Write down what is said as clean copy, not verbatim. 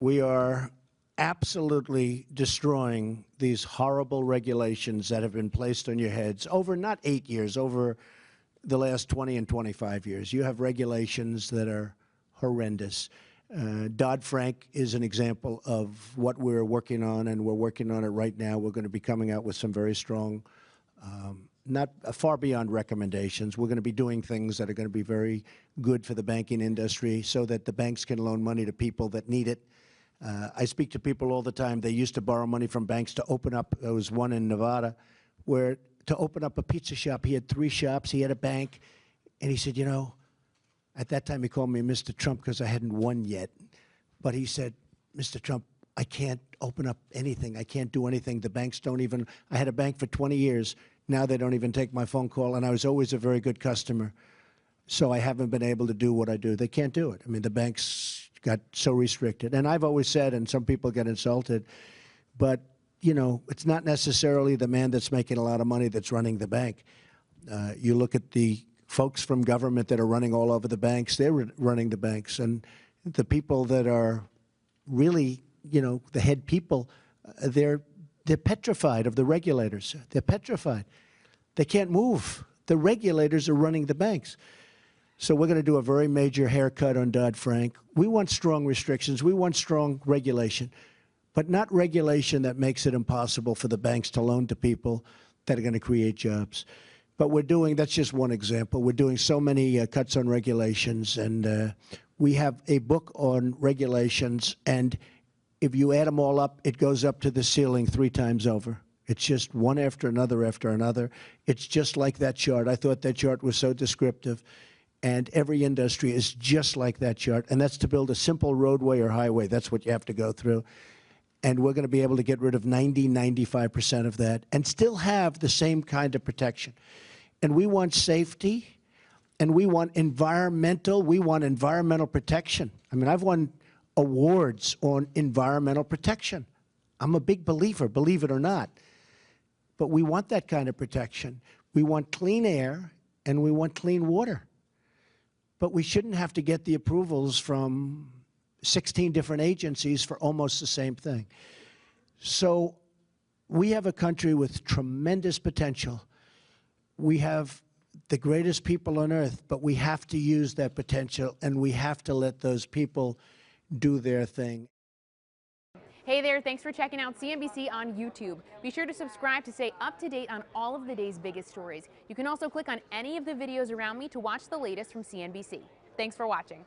We are absolutely destroying these horrible regulations that have been placed on your heads over not 8 years, over the last 20 and 25 years. You have regulations that are horrendous. Dodd-Frank is an example of what we're working on, and we're working on it right now. We're going to be coming out with some very strong, not far beyond recommendations. We're going to be doing things that are going to be very good for the banking industry so that the banks can loan money to people that need it. I speak to people all the time. They used to borrow money from banks to open up. There was one in Nevada where to open up a pizza shop. He had 3 shops. He had a bank. And he said, you know, at that time he called me Mr. Trump because I hadn't won yet. But he said, Mr. Trump, I can't open up anything. I can't do anything. The banks don't even. I had a bank for 20 years. Now they don't even take my phone call. And I was always a very good customer. So I haven't been able to do what I do. They can't do it. I mean, the banks got so restricted. And I've always said, and some people get insulted, but, you know, it's not necessarily the man that's making a lot of money that's running the bank. You look at the folks from government that are running all over the banks, they're running the banks. And the people that are really, you know, the head people, they're petrified of the regulators. They're petrified. They can't move. The regulators are running the banks. So we're going to do a very major haircut on Dodd-Frank. We want strong restrictions. We want strong regulation, but not regulation that makes it impossible for the banks to loan to people that are going to create jobs. But we're doing, that's just one example. We're doing so many cuts on regulations, and we have a book on regulations, and if you add them all up, it goes up to the ceiling 3 times over. It's just one after another after another. It's just like that chart. I thought that chart was so descriptive. And every industry is just like that chart. And that's to build a simple roadway or highway. That's what you have to go through. And we're going to be able to get rid of 95% of that and still have the same kind of protection. And we want safety, and we want environmental protection. I mean, I've won awards on environmental protection. I'm a big believer, believe it or not. But we want that kind of protection. We want clean air, and we want clean water. But we shouldn't have to get the approvals from 16 different agencies for almost the same thing. So we have a country with tremendous potential. We have the greatest people on earth, but we have to use that potential, and we have to let those people do their thing. Hey there, thanks for checking out CNBC on YouTube. Be sure to subscribe to stay up to date on all of the day's biggest stories. You can also click on any of the videos around me to watch the latest from CNBC. Thanks for watching.